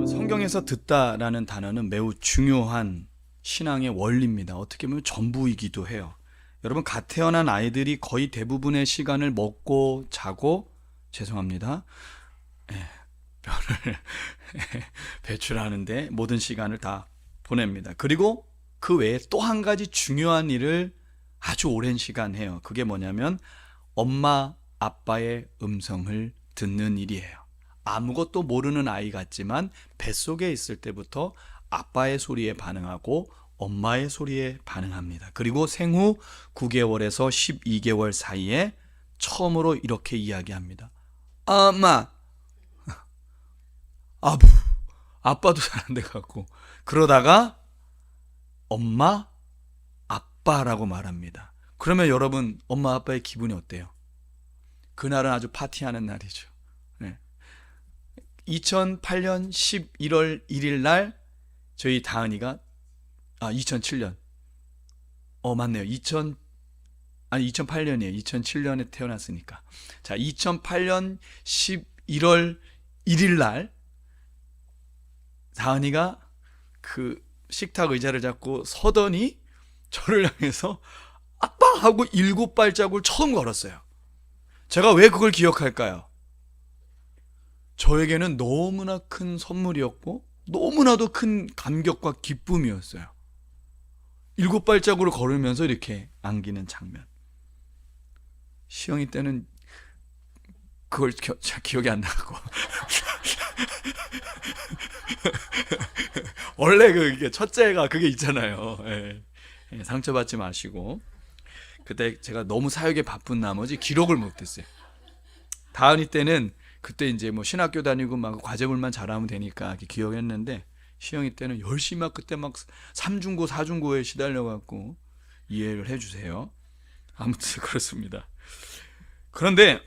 성경에서 듣다라는 단어는 매우 중요한 신앙의 원리입니다. 어떻게 보면 전부이기도 해요. 여러분, 갓 태어난 아이들이 거의 대부분의 시간을 먹고 자고, 죄송합니다, 뼈를 배출하는데 모든 시간을 다 보냅니다. 그리고 그 외에 또 한 가지 중요한 일을 아주 오랜 시간 해요. 그게 뭐냐면 엄마 아빠의 음성을 듣는 일이에요. 아무것도 모르는 아이 같지만 뱃속에 있을 때부터 아빠의 소리에 반응하고 엄마의 소리에 반응합니다. 그리고 생후 9개월에서 12개월 사이에 처음으로 이렇게 이야기합니다. 엄마, 아부, 아빠도 잘 안 돼갖고, 그러다가 엄마, 아빠라고 말합니다. 그러면 여러분, 엄마 아빠의 기분이 어때요? 그날은 아주 파티하는 날이죠. 2008년 11월 1일 날 저희 다은이가 2007년 맞네요. 2008년이에요. 2007년에 태어났으니까. 자, 2008년 11월 1일 날 다은이가 그 식탁 의자를 잡고 서더니 저를 향해서 아빠 하고 7발자국을 처음 걸었어요. 제가 왜 그걸 기억할까요? 저에게는 너무나 큰 선물이었고 너무나도 큰 감격과 기쁨이었어요. 7발자국을 걸으면서 이렇게 안기는 장면. 시영이 때는 그걸 잘 기억이 안 나고 원래 그게 첫째가 그게 있잖아요. 상처받지 마시고. 그때 제가 너무 사역에 바쁜 나머지 기록을 못했어요. 다은이 때는 그때 이제 뭐 신학교 다니고 막 과제물만 잘하면 되니까 이렇게 기억했는데, 시영이 때는 열심히 막 그때 막 3중고 4중고에 시달려갖고 이해를 해주세요. 아무튼 그렇습니다. 그런데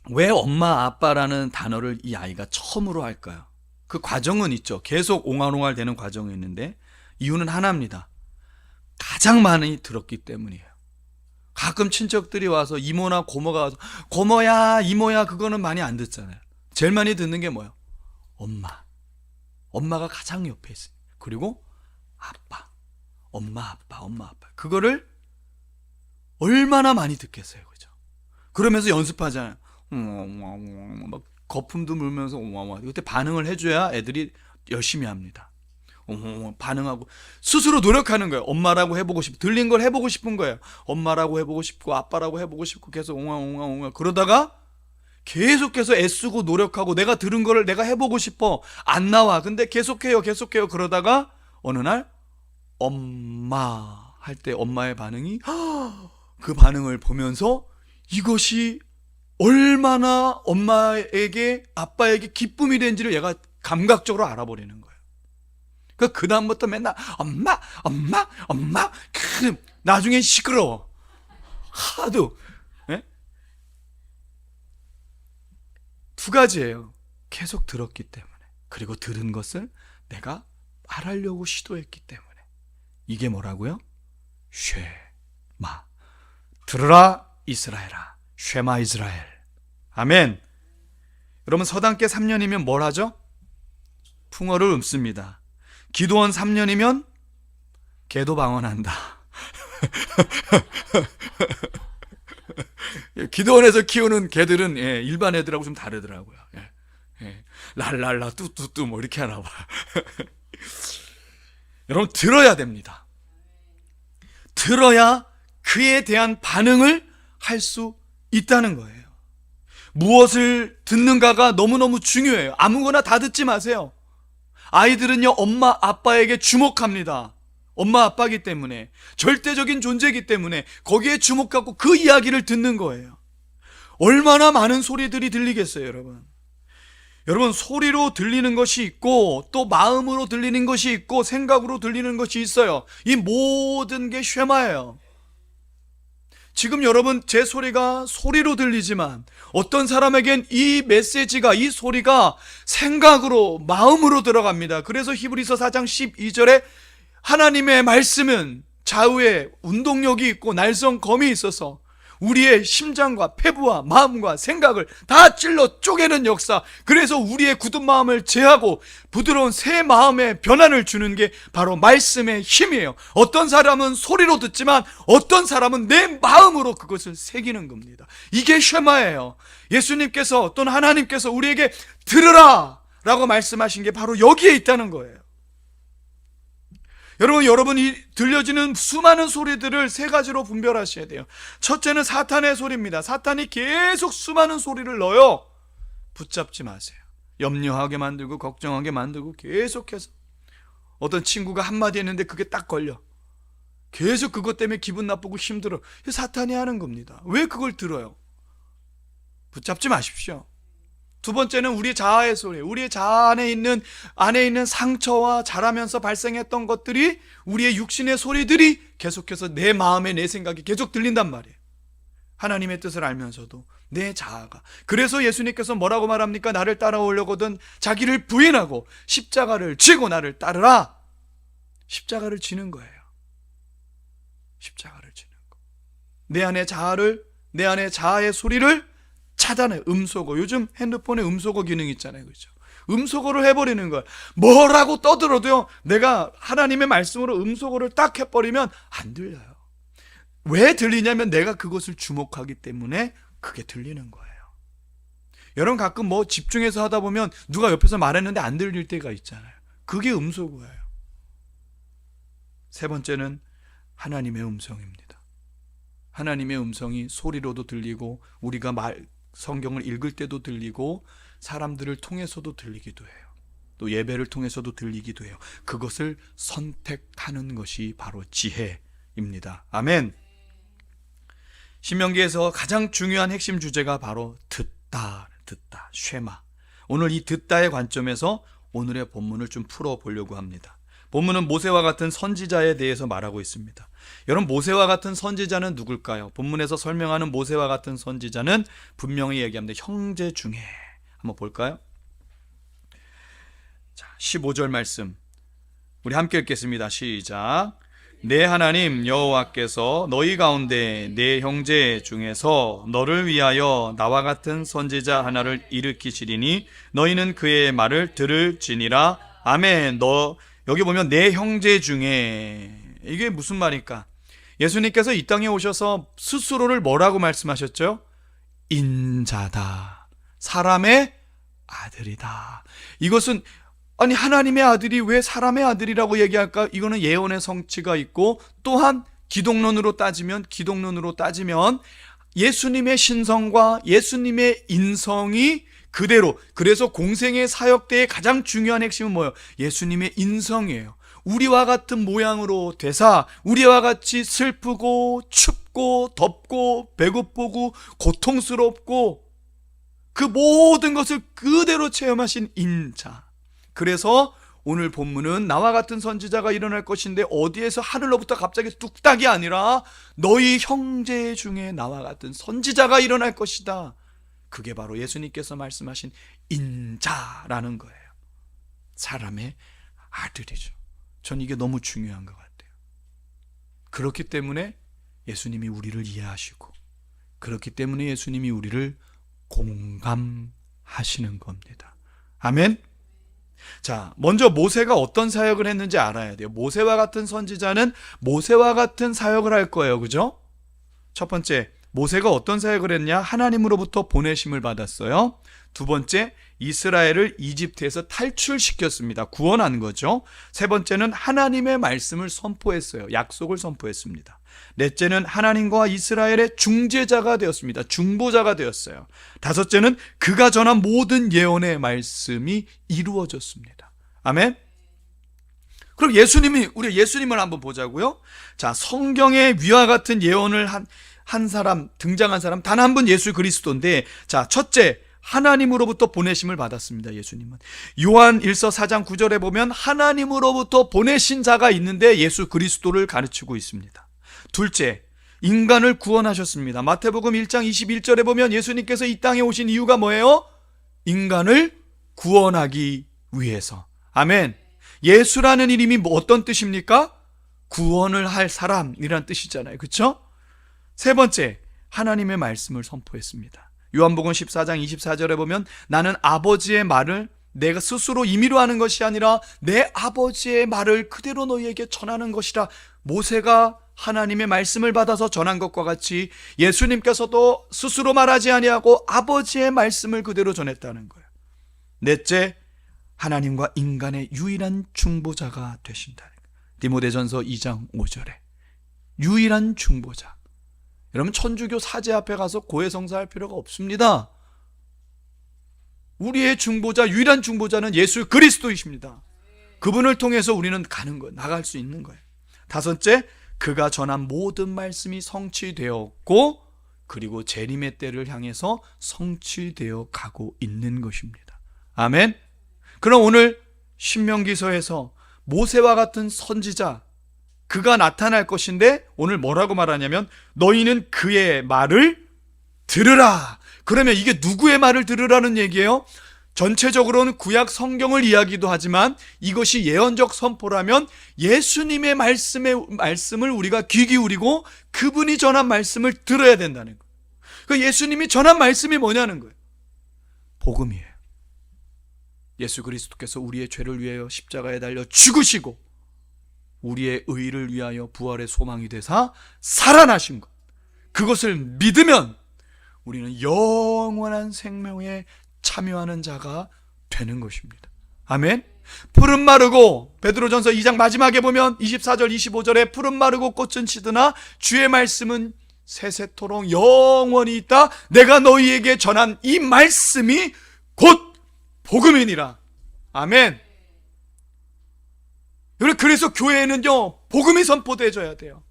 왜 엄마 아빠라는 단어를 이 아이가 처음으로 할까요? 그 과정은 있죠. 계속 옹알옹알 되는 과정이 있는데 이유는 하나입니다. 가장 많이 들었기 때문이에요. 가끔 친척들이 와서 이모나 고모가 와서 고모야 이모야 그거는 많이 안 듣잖아요. 제일 많이 듣는 게 뭐예요? 엄마. 엄마가 가장 옆에 있어요. 그리고 아빠. 엄마 아빠. 그거를 얼마나 많이 듣겠어요. 그죠? 그러면서 연습하잖아요. 막 거품도 물면서 그때 반응을 해줘야 애들이 열심히 합니다. 반응하고 스스로 노력하는 거예요. 엄마라고 해보고 싶고 들린 걸 해보고 싶은 거예요. 엄마라고 해보고 싶고 아빠라고 해보고 싶고 계속 옹알옹알 그러다가 계속해서 애쓰고 노력하고 내가 들은 거를 내가 해보고 싶어. 안 나와. 근데 계속해요. 그러다가 어느 날 엄마 할 때 엄마의 반응이 그 반응을 보면서 이것이 얼마나 엄마에게 아빠에게 기쁨이 된지를 얘가 감각적으로 알아버리는 거예요. 그 다음부터 맨날 엄마 나중엔 시끄러워. 하도. 두 가지예요. 계속 들었기 때문에, 그리고 들은 것을 내가 말하려고 시도했기 때문에. 이게 뭐라고요? 쉐마. 들으라 이스라엘아. 쉐마 이스라엘. 아멘. 여러분, 서당계 3년이면 뭘 하죠? 풍어를 읊습니다. 기도원 3년이면 개도 방언한다. 기도원에서 키우는 개들은 일반 애들하고 좀 다르더라고요. 랄랄라 뚜뚜뚜 뭐 이렇게 하나 봐. 여러분, 들어야 됩니다. 들어야 그에 대한 반응을 할 수 있다는 거예요. 무엇을 듣는가가 너무너무 중요해요. 아무거나 다 듣지 마세요. 아이들은요, 엄마 아빠에게 주목합니다. 엄마 아빠이기 때문에, 절대적인 존재이기 때문에 거기에 주목하고 그 이야기를 듣는 거예요. 얼마나 많은 소리들이 들리겠어요, 여러분. 여러분, 소리로 들리는 것이 있고 또 마음으로 들리는 것이 있고 생각으로 들리는 것이 있어요. 이 모든 게 쉐마예요. 지금 여러분, 제 소리가 소리로 들리지만 어떤 사람에겐 이 메시지가, 이 소리가 생각으로, 마음으로 들어갑니다. 그래서 히브리서 4장 12절에 하나님의 말씀은 좌우에 운동력이 있고 날성검이 있어서 우리의 심장과 폐부와 마음과 생각을 다 찔러 쪼개는 역사, 그래서 우리의 굳은 마음을 제하고 부드러운 새 마음의 변화를 주는 게 바로 말씀의 힘이에요. 어떤 사람은 소리로 듣지만 어떤 사람은 내 마음으로 그것을 새기는 겁니다. 이게 쉐마예요. 예수님께서 또는 하나님께서 우리에게 들으라 라고 말씀하신 게 바로 여기에 있다는 거예요. 여러분이 들려지는 수많은 소리들을 세 가지로 분별하셔야 돼요. 첫째는 사탄의 소리입니다. 사탄이 계속 수많은 소리를 넣어요. 붙잡지 마세요. 염려하게 만들고 걱정하게 만들고 계속해서 어떤 친구가 한마디 했는데 그게 딱 걸려. 계속 그것 때문에 기분 나쁘고 힘들어. 사탄이 하는 겁니다. 왜 그걸 들어요? 붙잡지 마십시오. 두 번째는 우리 자아의 소리, 우리의 자아 안에 있는 상처와 자라면서 발생했던 것들이, 우리의 육신의 소리들이 계속해서 내 마음에, 내 생각이 계속 들린단 말이에요. 하나님의 뜻을 알면서도 내 자아가. 그래서 예수님께서 뭐라고 말합니까? 나를 따라오려거든 자기를 부인하고 십자가를 지고 나를 따르라. 십자가를 지는 거예요. 십자가를 지는 거. 내 안의 자아의 소리를 차단해. 음소거. 요즘 핸드폰에 음소거 기능 있잖아요. 그렇죠? 음소거를 해버리는 거야. 뭐라고 떠들어도요, 내가 하나님의 말씀으로 음소거를 딱 해버리면 안 들려요. 왜 들리냐면 내가 그것을 주목하기 때문에 그게 들리는 거예요. 여러분 가끔 뭐 집중해서 하다 보면 누가 옆에서 말했는데 안 들릴 때가 있잖아요. 그게 음소거예요. 세 번째는 하나님의 음성입니다. 하나님의 음성이 소리로도 들리고 우리가 성경을 읽을 때도 들리고 사람들을 통해서도 들리기도 해요. 또 예배를 통해서도 들리기도 해요. 그것을 선택하는 것이 바로 지혜입니다. 아멘. 신명기에서 가장 중요한 핵심 주제가 바로 듣다, 쉐마. 오늘 이 듣다의 관점에서 오늘의 본문을 좀 풀어보려고 합니다. 본문은 모세와 같은 선지자에 대해서 말하고 있습니다. 여러분, 모세와 같은 선지자는 누굴까요? 본문에서 설명하는 모세와 같은 선지자는 분명히 얘기합니다. 형제 중에. 한번 볼까요? 자, 15절 말씀 우리 함께 읽겠습니다. 시작. 내 하나님 여호와께서 너희 가운데 내 형제 중에서 너를 위하여 나와 같은 선지자 하나를 일으키시리니 너희는 그의 말을 들을지니라. 아멘. 여기 보면 내 형제 중에, 이게 무슨 말일까? 예수님께서 이 땅에 오셔서 스스로를 뭐라고 말씀하셨죠? 인자다, 사람의 아들이다. 이것은 아니 하나님의 아들이 왜 사람의 아들이라고 얘기할까? 이거는 예언의 성취가 있고, 또한 기독론으로 따지면 예수님의 신성과 예수님의 인성이 그대로, 그래서 공생의 사역 때의 가장 중요한 핵심은 뭐예요? 예수님의 인성이에요. 우리와 같은 모양으로 되사 우리와 같이 슬프고 춥고 덥고 배고프고 고통스럽고 그 모든 것을 그대로 체험하신 인자. 그래서 오늘 본문은 나와 같은 선지자가 일어날 것인데, 어디에서 하늘로부터 갑자기 뚝딱이 아니라 너희 형제 중에 나와 같은 선지자가 일어날 것이다. 그게 바로 예수님께서 말씀하신 인자라는 거예요. 사람의 아들이죠. 전 이게 너무 중요한 것 같아요. 그렇기 때문에 예수님이 우리를 이해하시고, 그렇기 때문에 예수님이 우리를 공감하시는 겁니다. 아멘. 자, 먼저 모세가 어떤 사역을 했는지 알아야 돼요. 모세와 같은 선지자는 모세와 같은 사역을 할 거예요. 그죠? 첫 번째, 모세가 어떤 사역을 했냐? 하나님으로부터 보내심을 받았어요. 두 번째, 이스라엘을 이집트에서 탈출시켰습니다. 구원한 거죠. 세 번째는 하나님의 말씀을 선포했어요. 약속을 선포했습니다. 넷째는 하나님과 이스라엘의 중재자가 되었습니다. 중보자가 되었어요. 다섯째는 그가 전한 모든 예언의 말씀이 이루어졌습니다. 아멘. 그럼 우리 예수님을 한번 보자고요. 자, 성경에 위와 같은 예언을 한 사람, 등장한 사람 단 한 분, 예수 그리스도인데, 자, 첫째, 하나님으로부터 보내심을 받았습니다. 예수님은 요한 1서 4장 9절에 보면 하나님으로부터 보내신 자가 있는데 예수 그리스도를 가르치고 있습니다. 둘째, 인간을 구원하셨습니다. 마태복음 1장 21절에 보면 예수님께서 이 땅에 오신 이유가 뭐예요? 인간을 구원하기 위해서. 아멘. 예수라는 이름이 어떤 뜻입니까? 구원을 할 사람이란 뜻이잖아요. 그렇죠? 세 번째, 하나님의 말씀을 선포했습니다. 요한복음 14장 24절에 보면 나는 아버지의 말을 내가 스스로 임의로 하는 것이 아니라 내 아버지의 말을 그대로 너희에게 전하는 것이라. 모세가 하나님의 말씀을 받아서 전한 것과 같이 예수님께서도 스스로 말하지 아니하고 아버지의 말씀을 그대로 전했다는 거예요. 넷째, 하나님과 인간의 유일한 중보자가 되신다는 거예요. 디모데전서 2장 5절에 유일한 중보자. 여러분, 천주교 사제 앞에 가서 고해성사할 필요가 없습니다. 우리의 중보자, 유일한 중보자는 예수 그리스도이십니다. 그분을 통해서 우리는 가는 거예요. 나갈 수 있는 거예요. 다섯째, 그가 전한 모든 말씀이 성취되었고 그리고 재림의 때를 향해서 성취되어 가고 있는 것입니다. 아멘. 그럼 오늘 신명기서에서 모세와 같은 선지자, 그가 나타날 것인데 오늘 뭐라고 말하냐면 너희는 그의 말을 들으라. 그러면 이게 누구의 말을 들으라는 얘기예요? 전체적으로는 구약 성경을 이야기도 하지만 이것이 예언적 선포라면 예수님의 말씀을 우리가 귀 기울이고 그분이 전한 말씀을 들어야 된다는 거예요. 그 예수님이 전한 말씀이 뭐냐는 거예요. 복음이에요. 예수 그리스도께서 우리의 죄를 위하여 십자가에 달려 죽으시고 우리의 의를 위하여 부활의 소망이 되사 살아나신 것, 그것을 믿으면 우리는 영원한 생명에 참여하는 자가 되는 것입니다. 아멘. 푸른 마르고, 베드로전서 2장 마지막에 보면 24절 25절에 푸른 마르고 꽃은 시드나 주의 말씀은 세세토록 영원히 있다. 내가 너희에게 전한 이 말씀이 곧 복음이니라. 아멘. 그래서 교회에는요, 복음이 선포되어져야 돼요.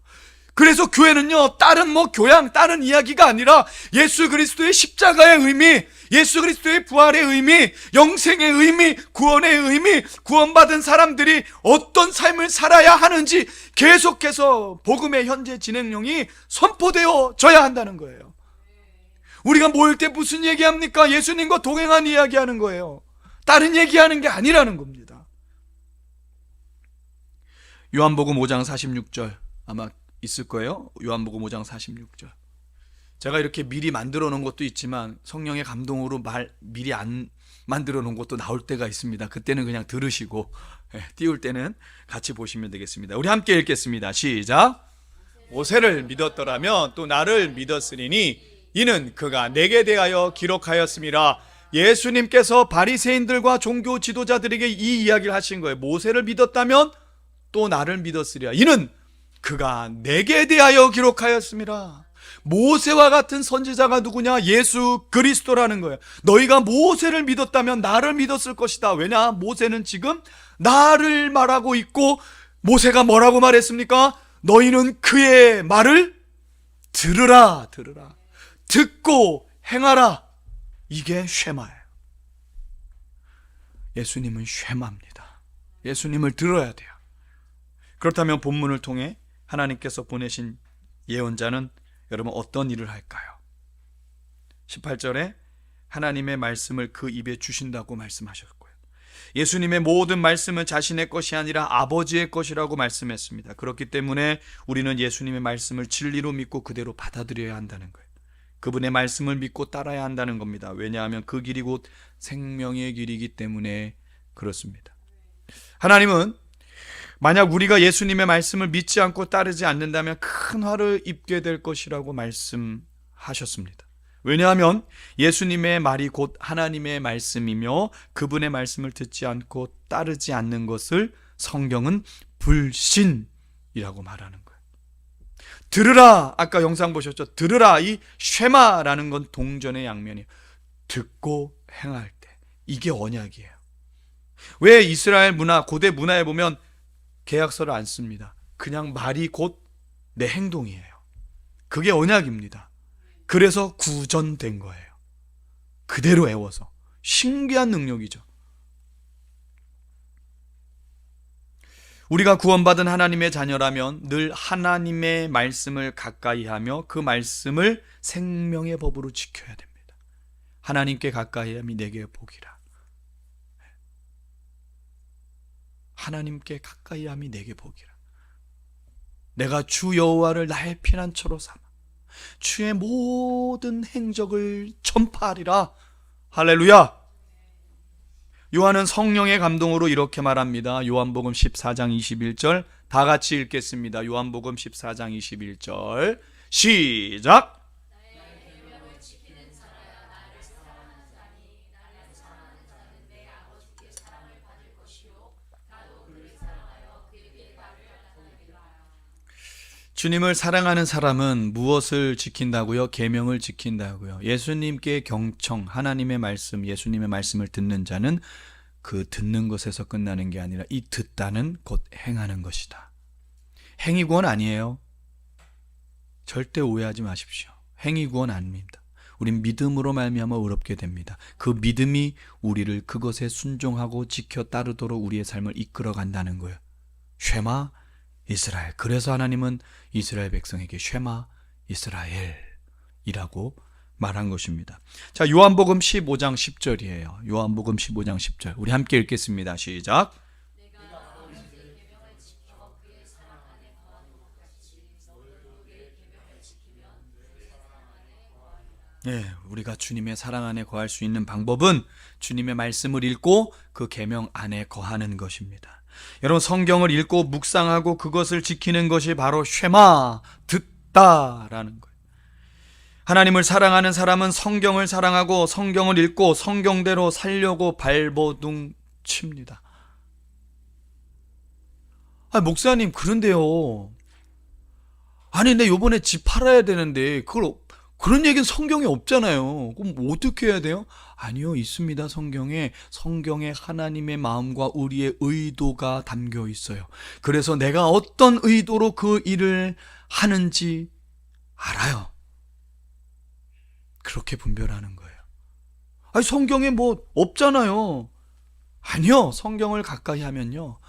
그래서 교회는요, 다른 교양, 다른 이야기가 아니라 예수 그리스도의 십자가의 의미, 예수 그리스도의 부활의 의미, 영생의 의미, 구원의 의미, 구원받은 사람들이 어떤 삶을 살아야 하는지 계속해서 복음의 현재 진행령이 선포되어져야 한다는 거예요. 우리가 모일 때 무슨 얘기합니까? 예수님과 동행한 이야기하는 거예요. 다른 얘기하는 게 아니라는 겁니다. 요한복음 5장 46절 아마 있을 거예요. 요한복음 5장 46절. 제가 이렇게 미리 만들어 놓은 것도 있지만 성령의 감동으로 미리 안 만들어 놓은 것도 나올 때가 있습니다. 그때는 그냥 들으시고 띄울 때는 같이 보시면 되겠습니다. 우리 함께 읽겠습니다. 시작. 모세를 믿었더라면 또 나를 믿었으리니 이는 그가 내게 대하여 기록하였음이라. 예수님께서 바리새인들과 종교 지도자들에게 이 이야기를 하신 거예요. 모세를 믿었다면 또 나를 믿었으리라. 이는 그가 내게 대하여 기록하였음이라. 모세와 같은 선지자가 누구냐? 예수 그리스도라는 거예요. 너희가 모세를 믿었다면 나를 믿었을 것이다. 왜냐? 모세는 지금 나를 말하고 있고, 모세가 뭐라고 말했습니까? 너희는 그의 말을 들으라. 듣고 행하라. 이게 쉐마예요. 예수님은 쉐마입니다. 예수님을 들어야 돼요. 그렇다면 본문을 통해 하나님께서 보내신 예언자는 여러분 어떤 일을 할까요? 18절에 하나님의 말씀을 그 입에 주신다고 말씀하셨고요. 예수님의 모든 말씀은 자신의 것이 아니라 아버지의 것이라고 말씀했습니다. 그렇기 때문에 우리는 예수님의 말씀을 진리로 믿고 그대로 받아들여야 한다는 거예요. 그분의 말씀을 믿고 따라야 한다는 겁니다. 왜냐하면 그 길이 곧 생명의 길이기 때문에 그렇습니다. 하나님은 만약 우리가 예수님의 말씀을 믿지 않고 따르지 않는다면 큰 화를 입게 될 것이라고 말씀하셨습니다. 왜냐하면 예수님의 말이 곧 하나님의 말씀이며 그분의 말씀을 듣지 않고 따르지 않는 것을 성경은 불신이라고 말하는 거예요. 들으라, 아까 영상 보셨죠? 들으라, 이 쉐마라는 건 동전의 양면이에요. 듣고 행할 때, 이게 언약이에요. 왜 이스라엘 문화, 고대 문화에 보면 계약서를 안 씁니다. 그냥 말이 곧 내 행동이에요. 그게 언약입니다. 그래서 구전된 거예요. 그대로 외워서. 신기한 능력이죠. 우리가 구원받은 하나님의 자녀라면 늘 하나님의 말씀을 가까이 하며 그 말씀을 생명의 법으로 지켜야 됩니다. 하나님께 가까이 함이 내게 복이라. 하나님께 가까이 함이 내게 복이라. 내가 주 여호와를 나의 피난처로 삼아 주의 모든 행적을 전파하리라. 할렐루야. 요한은 성령의 감동으로 이렇게 말합니다. 요한복음 14장 21절 다 같이 읽겠습니다. 요한복음 14장 21절 시작. 주님을 사랑하는 사람은 무엇을 지킨다고요? 계명을 지킨다고요. 예수님께 경청, 하나님의 말씀, 예수님의 말씀을 듣는 자는 그 듣는 것에서 끝나는 게 아니라 이 듣다는 곧 행하는 것이다. 행위 구원 아니에요. 절대 오해하지 마십시오. 행위 구원 아닙니다. 우린 믿음으로 말미암아 의롭게 됩니다. 그 믿음이 우리를 그것에 순종하고 지켜 따르도록 우리의 삶을 이끌어 간다는 거예요. 쉐마 이스라엘. 그래서 하나님은 이스라엘 백성에게 쉐마 이스라엘이라고 말한 것입니다. 자, 요한복음 15장 10절이에요. 요한복음 15장 10절. 우리 함께 읽겠습니다. 시작. 우리가 주님의 사랑 안에 거할 수 있는 방법은 주님의 말씀을 읽고 그 계명 안에 거하는 것입니다. 여러분, 성경을 읽고 묵상하고 그것을 지키는 것이 바로 쉐마, 듣다라는 거예요. 하나님을 사랑하는 사람은 성경을 사랑하고 성경을 읽고 성경대로 살려고 발버둥 칩니다. 목사님, 그런데요. 근데 요번에 집 팔아야 되는데 그런 얘기는 성경에 없잖아요. 그럼 어떻게 해야 돼요? 아니요, 있습니다. 성경에 하나님의 마음과 우리의 의도가 담겨 있어요. 그래서 내가 어떤 의도로 그 일을 하는지 알아요. 그렇게 분별하는 거예요. 성경에 뭐 없잖아요. 아니요, 성경을 가까이 하면요,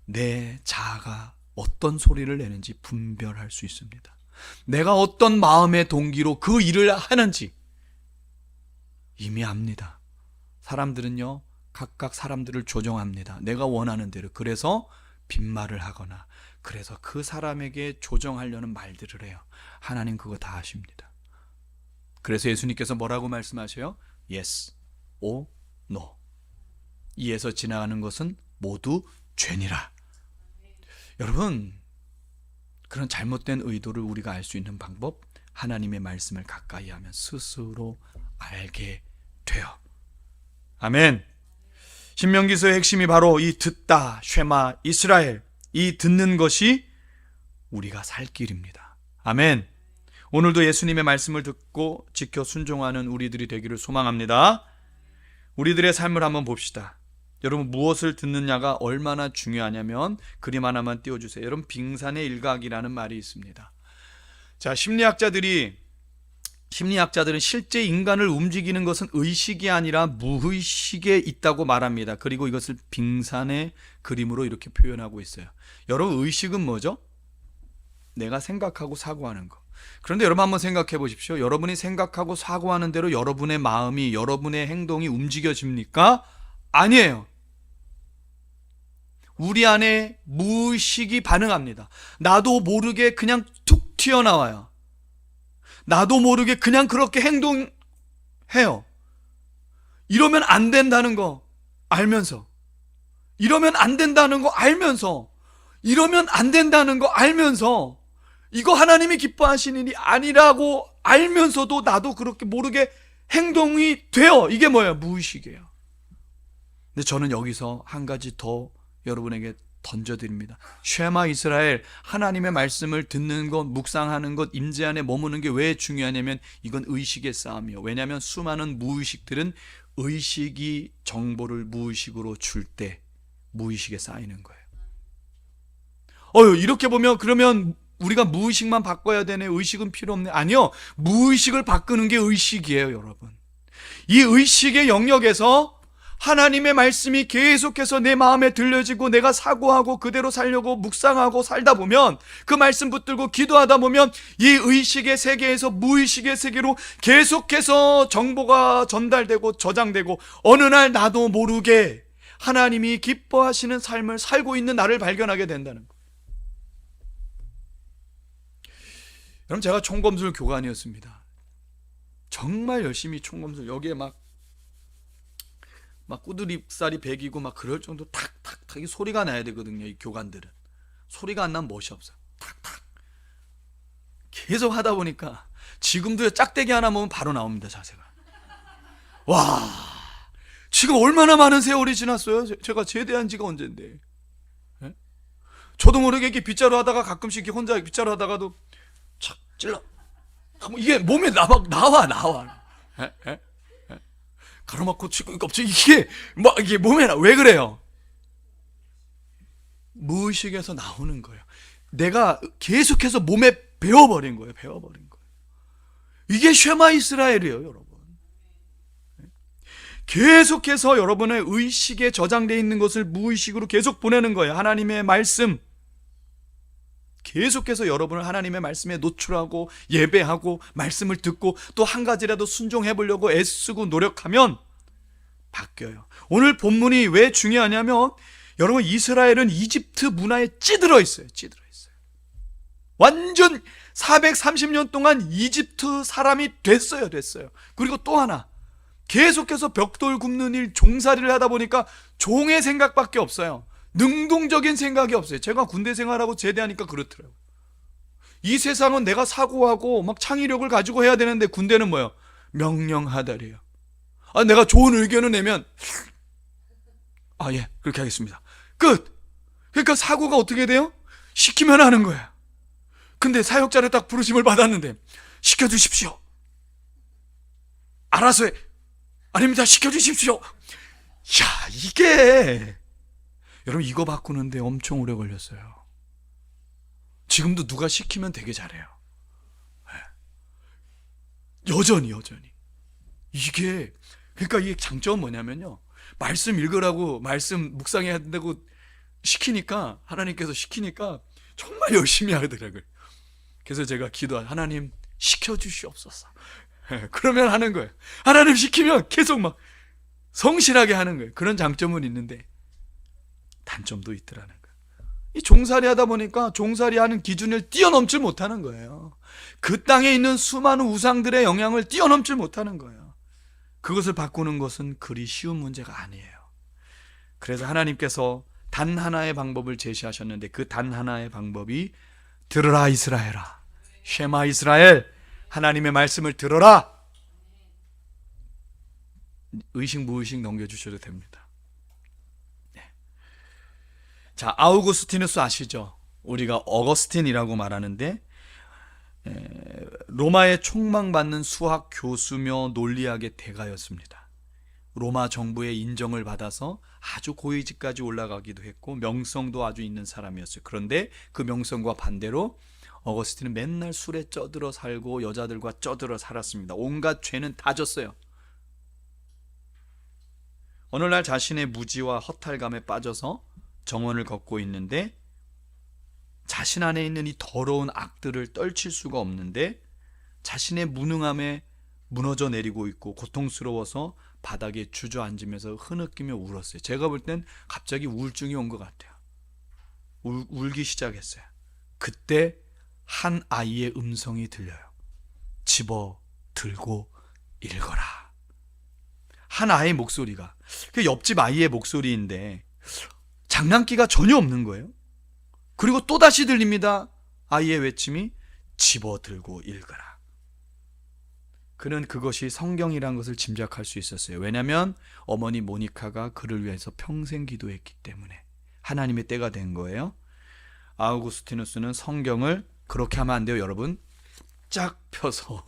내 자아가 어떤 소리를 내는지 분별할 수 있습니다. 내가 어떤 마음의 동기로 그 일을 하는지 이미 압니다. 사람들은요, 각각 사람들을 조정합니다. 내가 원하는 대로. 그래서 빈말을 하거나, 그래서 그 사람에게 조정하려는 말들을 해요. 하나님 그거 다 아십니다. 그래서 예수님께서 뭐라고 말씀하세요? Yes, or no. 이에서 지나가는 것은 모두 죄니라. 여러분, 그런 잘못된 의도를 우리가 알 수 있는 방법, 하나님의 말씀을 가까이 하면 스스로 알게 돼요. 아멘. 신명기서의 핵심이 바로 이 듣다, 쉐마 이스라엘, 이 듣는 것이 우리가 살 길입니다. 아멘. 오늘도 예수님의 말씀을 듣고 지켜 순종하는 우리들이 되기를 소망합니다. 우리들의 삶을 한번 봅시다. 여러분, 무엇을 듣느냐가 얼마나 중요하냐면 그림 하나만 띄워주세요. 여러분, 빙산의 일각이라는 말이 있습니다. 자, 심리학자들은 실제 인간을 움직이는 것은 의식이 아니라 무의식에 있다고 말합니다. 그리고 이것을 빙산의 그림으로 이렇게 표현하고 있어요. 여러분, 의식은 뭐죠? 내가 생각하고 사고하는 거. 그런데 여러분 한번 생각해 보십시오. 여러분이 생각하고 사고하는 대로 여러분의 마음이, 여러분의 행동이 움직여집니까? 아니에요. 우리 안에 무의식이 반응합니다. 나도 모르게 그냥 툭 튀어나와요. 나도 모르게 그냥 그렇게 행동해요. 이러면 안 된다는 거 알면서, 이러면 안 된다는 거 알면서, 이러면 안 된다는 거 알면서, 이거 하나님이 기뻐하시는 일이 아니라고 알면서도 나도 그렇게 모르게 행동이 돼요. 이게 뭐예요? 무의식이에요. 근데 저는 여기서 한 가지 더 여러분에게 던져드립니다. 쉐마 이스라엘, 하나님의 말씀을 듣는 것, 묵상하는 것, 임재 안에 머무는 게 왜 중요하냐면 이건 의식의 싸움이에요. 왜냐하면 수많은 무의식들은 의식이 정보를 무의식으로 줄 때 무의식에 쌓이는 거예요. 이렇게 보면 그러면 우리가 무의식만 바꿔야 되네, 의식은 필요 없네. 아니요, 무의식을 바꾸는 게 의식이에요. 여러분, 이 의식의 영역에서 하나님의 말씀이 계속해서 내 마음에 들려지고 내가 사고하고 그대로 살려고 묵상하고 살다 보면, 그 말씀 붙들고 기도하다 보면 이 의식의 세계에서 무의식의 세계로 계속해서 정보가 전달되고 저장되고, 어느 날 나도 모르게 하나님이 기뻐하시는 삶을 살고 있는 나를 발견하게 된다는 거예요. 여러분, 제가 총검술 교관이었습니다. 정말 열심히 총검술, 여기에 막 꾸드립살이 배기고 막 그럴 정도 탁탁탁 이 소리가 나야 되거든요. 이 교관들은 소리가 안 나면 멋이 없어요. 탁탁 계속 하다 보니까 지금도 짝대기 하나 모으면 바로 나옵니다, 자세가. 와, 지금 얼마나 많은 세월이 지났어요. 제가 제대한 지가 언젠데. 예? 저도 모르게 이렇게 빗자루 하다가 가끔씩 이렇게 혼자 빗자루 하다가도 착 찔러, 이게 몸에 나와. 에? 에? 에? 가로막고 치고 갑자기 이게 막 이게 몸에 왜 그래요? 무의식에서 나오는 거예요. 내가 계속해서 몸에 배워버린 거예요. 이게 쉐마 이스라엘이에요, 여러분. 계속해서 여러분의 의식에 저장되어 있는 것을 무의식으로 계속 보내는 거예요. 하나님의 말씀. 계속해서 여러분을 하나님의 말씀에 노출하고 예배하고 말씀을 듣고 또 한 가지라도 순종해 보려고 애쓰고 노력하면 바뀌어요. 오늘 본문이 왜 중요하냐면 여러분, 이스라엘은 이집트 문화에 찌들어 있어요. 완전 430년 동안 이집트 사람이 됐어요. 그리고 또 하나, 계속해서 벽돌 굽는 일, 종살이를 하다 보니까 종의 생각밖에 없어요. 능동적인 생각이 없어요. 제가 군대 생활하고 제대하니까 그렇더라고요. 이 세상은 내가 사고하고 막 창의력을 가지고 해야 되는데 군대는 뭐예요? 명령하다래요. 내가 좋은 의견을 내면 예, 그렇게 하겠습니다. 끝. 그러니까 사고가 어떻게 돼요? 시키면 하는 거야. 근데 사역자를 딱 부르심을 받았는데 시켜주십시오. 알아서 해. 아닙니다. 시켜주십시오. 야, 이게 여러분, 이거 바꾸는데 엄청 오래 걸렸어요. 지금도 누가 시키면 되게 잘해요. 여전히. 이게, 그러니까 이 장점은 뭐냐면요. 말씀 읽으라고, 말씀 묵상해야 된다고 시키니까, 하나님께서 시키니까 정말 열심히 하더라고요. 그래서 제가 하나님 시켜주시옵소서. 그러면 하는 거예요. 하나님 시키면 계속 막 성실하게 하는 거예요. 그런 장점은 있는데 단점도 있더라는 거예요. 이 종살이 하다 보니까 종살이 하는 기준을 뛰어넘지 못하는 거예요. 그 땅에 있는 수많은 우상들의 영향을 뛰어넘지 못하는 거예요. 그것을 바꾸는 것은 그리 쉬운 문제가 아니에요. 그래서 하나님께서 단 하나의 방법을 제시하셨는데 그 단 하나의 방법이 들으라 이스라엘아, 쉐마 이스라엘, 하나님의 말씀을 들어라. 의식 무의식 넘겨주셔도 됩니다. 자, 아우구스티누스 아시죠? 우리가 어거스틴이라고 말하는데 로마에 총망받는 수학 교수며 논리학의 대가였습니다. 로마 정부의 인정을 받아서 아주 고위직까지 올라가기도 했고 명성도 아주 있는 사람이었어요. 그런데 그 명성과 반대로 어거스틴은 맨날 술에 쪄들어 살고 여자들과 쪄들어 살았습니다. 온갖 죄는 다 졌어요. 어느 날 자신의 무지와 허탈감에 빠져서 정원을 걷고 있는데 자신 안에 있는 이 더러운 악들을 떨칠 수가 없는데 자신의 무능함에 무너져 내리고 있고 고통스러워서 바닥에 주저앉으면서 흐느끼며 울었어요. 제가 볼 땐 갑자기 우울증이 온 것 같아요. 울기 시작했어요. 그때 한 아이의 음성이 들려요. 집어 들고 읽어라. 한 아이의 목소리가, 그 옆집 아이의 목소리인데 장난기가 전혀 없는 거예요. 그리고 또다시 들립니다. 아이의 외침이 집어 들고 읽어라. 그는 그것이 성경이라는 것을 짐작할 수 있었어요. 왜냐하면 어머니 모니카가 그를 위해서 평생 기도했기 때문에 하나님의 때가 된 거예요. 아우구스티누스는 성경을 그렇게 하면 안 돼요, 여러분. 쫙 펴서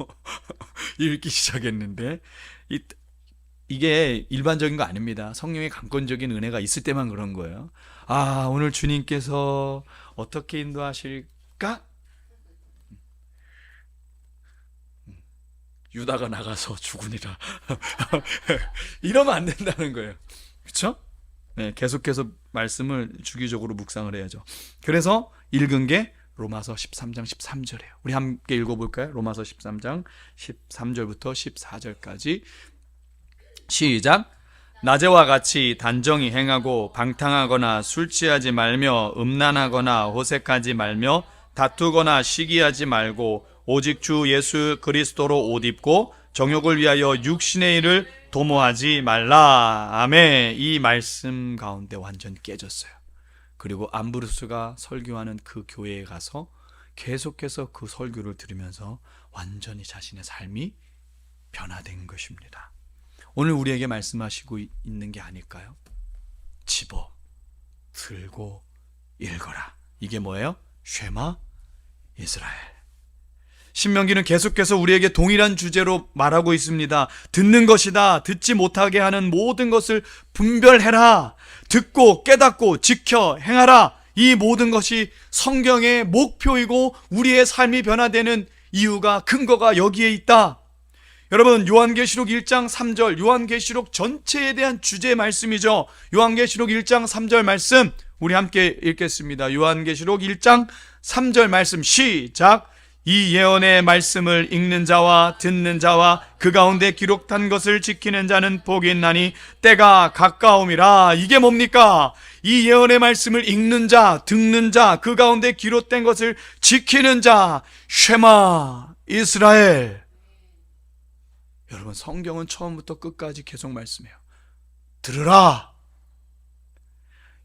읽기 시작했는데 이게 일반적인 거 아닙니다. 성령의 강권적인 은혜가 있을 때만 그런 거예요. 오늘 주님께서 어떻게 인도하실까? 유다가 나가서 죽으니라. 이러면 안 된다는 거예요. 그렇죠? 네, 계속해서 말씀을 주기적으로 묵상을 해야죠. 그래서 읽은 게 로마서 13장 13절이에요. 우리 함께 읽어볼까요? 로마서 13장 13절부터 14절까지 시작. 낮에와 같이 단정히 행하고 방탕하거나 술 취하지 말며 음란하거나 호색하지 말며 다투거나 시기하지 말고 오직 주 예수 그리스도로 옷 입고 정욕을 위하여 육신의 일을 도모하지 말라. 아멘. 이 말씀 가운데 완전 깨졌어요. 그리고 암브루스가 설교하는 그 교회에 가서 계속해서 그 설교를 들으면서 완전히 자신의 삶이 변화된 것입니다. 오늘 우리에게 말씀하시고 있는 게 아닐까요? 집어 들고 읽어라. 이게 뭐예요? 쉐마 이스라엘. 신명기는 계속해서 우리에게 동일한 주제로 말하고 있습니다. 듣는 것이다. 듣지 못하게 하는 모든 것을 분별해라. 듣고 깨닫고 지켜 행하라. 이 모든 것이 성경의 목표이고 우리의 삶이 변화되는 이유가 근거가 여기에 있다. 여러분, 요한계시록 1장 3절, 요한계시록 전체에 대한 주제 말씀이죠. 요한계시록 1장 3절 말씀 우리 함께 읽겠습니다. 요한계시록 1장 3절 말씀 시작. 이 예언의 말씀을 읽는 자와 듣는 자와 그 가운데 기록한 것을 지키는 자는 복이 있나니 때가 가까움이라. 이게 뭡니까? 이 예언의 말씀을 읽는 자, 듣는 자, 그 가운데 기록된 것을 지키는 자, 쉐마 이스라엘. 여러분, 성경은 처음부터 끝까지 계속 말씀해요. 들으라.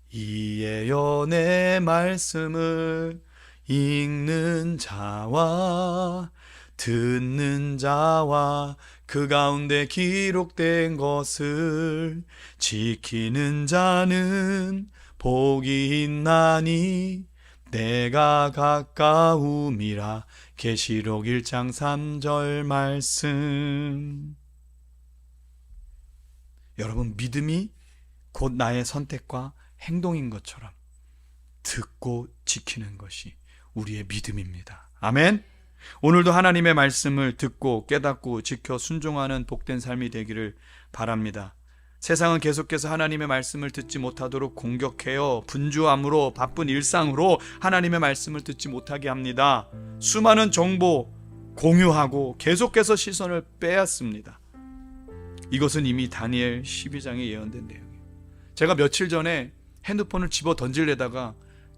이 예언의 말씀을 읽는 자와 듣는 자와 그 가운데 기록된 것을 지키는 자는 복이 있나니 때가 가까움이라. 계시록 1장 3절 말씀. 여러분, 믿음이 곧 나의 선택과 행동인 것처럼 듣고 지키는 것이 우리의 믿음입니다. 아멘. 오늘도 하나님의 말씀을 듣고 깨닫고 지켜 순종하는 복된 삶이 되기를 바랍니다. 세상은 계속해서 하나님의 말씀을 듣지 못하도록 공격해요. 분주함으로, 바쁜 일상으로 하나님의 말씀을 듣지 못하게 합니다. 수많은 정보 공유하고 계속해서 시선을 빼앗습니다. 이것은 이미 다니엘 12장에 예언된 내용이에요. 제가 며칠 전에 핸드폰을 집어 던지려다가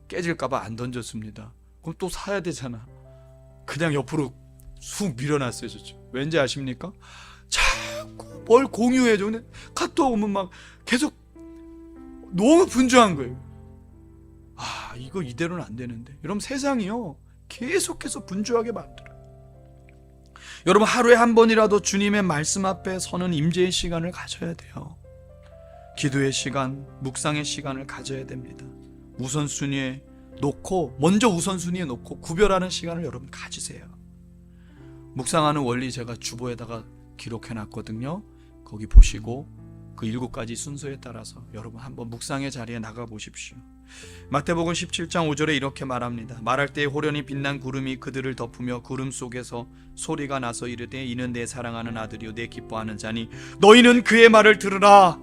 깨질까봐 안 던졌습니다. 그럼 또 사야 되잖아. 그냥 옆으로 쑥 밀어놨어요. 왠지 아십니까? 자꾸 뭘 공유해줘. 근데 카톡 오면 막 계속 너무 분주한 거예요. 이거 이대로는 안 되는데. 여러분, 세상이요 계속해서 분주하게 만들어요. 여러분, 하루에 한 번이라도 주님의 말씀 앞에 서는 임재의 시간을 가져야 돼요. 기도의 시간, 묵상의 시간을 가져야 됩니다. 우선순위에 놓고, 먼저 우선순위에 놓고 구별하는 시간을 여러분 가지세요. 묵상하는 원리 제가 주보에다가 기록해놨거든요. 거기 보시고 그 7가지 순서에 따라서 여러분 한번 묵상의 자리에 나가 보십시오. 마태복음 17장 5절에 이렇게 말합니다. 말할 때에 호련히 빛난 구름이 그들을 덮으며 구름 속에서 소리가 나서 이르되 이는 내 사랑하는 아들이요 내 기뻐하는 자니 너희는 그의 말을 들으라.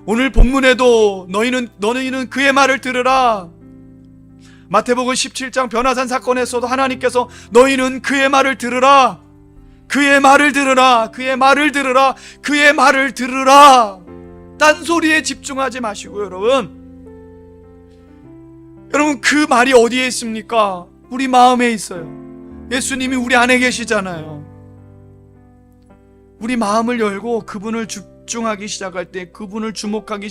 오늘 본문에도 너희는 그의 말을 들으라. 마태복음 17장 변화산 사건에서도 하나님께서 너희는 그의 말을 들으라. 그의 말을 들으라. 그의 말을 들으라. 그의 말을 들으라. 딴소리에 집중하지 마시고 여러분 그 말이 어디에 있습니까? 우리 마음에 있어요. 예수님이 우리 안에 계시잖아요. 우리 마음을 열고 그분을 집중하기 시작할 때, 그분을 주목하기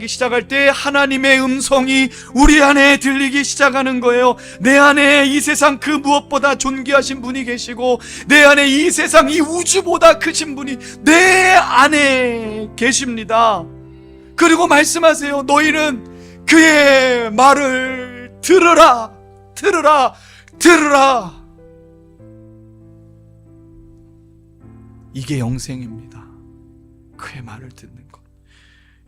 시작할 때 하나님의 음성이 우리 안에 들리기 시작하는 거예요. 내 안에 이 세상 그 무엇보다 존귀하신 분이 계시고, 내 안에 이 세상 이 우주보다 크신 분이 내 안에 계십니다. 그리고 말씀하세요. 너희는 그의 말을 들으라. 들으라. 들으라. 이게 영생입니다. 그의 말을 듣는 것.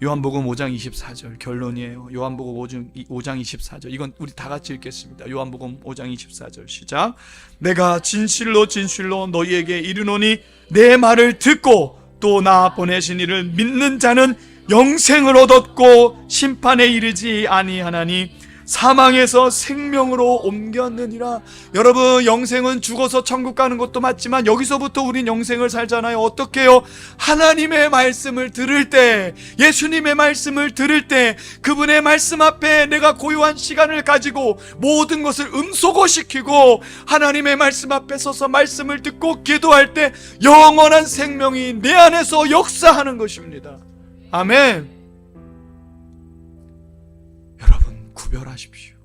요한복음 5장 24절 결론이에요. 요한복음 5장 24절. 이건 우리 다 같이 읽겠습니다. 요한복음 5장 24절 시작. 내가 진실로 진실로 너희에게 이르노니 내 말을 듣고 또 나 보내신 이를 믿는 자는 영생을 얻었고 심판에 이르지 아니하나니 사망에서 생명으로 옮겼느니라. 여러분, 영생은 죽어서 천국 가는 것도 맞지만 여기서부터 우린 영생을 살잖아요. 어떻게 해요? 하나님의 말씀을 들을 때, 예수님의 말씀을 들을 때, 그분의 말씀 앞에 내가 고요한 시간을 가지고 모든 것을 음소거시키고 하나님의 말씀 앞에 서서 말씀을 듣고 기도할 때 영원한 생명이 내 안에서 역사하는 것입니다. 아멘. 여러분, 구별하십시오.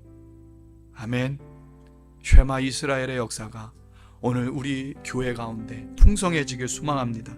아멘. 쉐마 이스라엘의 역사가 오늘 우리 교회 가운데 풍성해지길 소망합니다.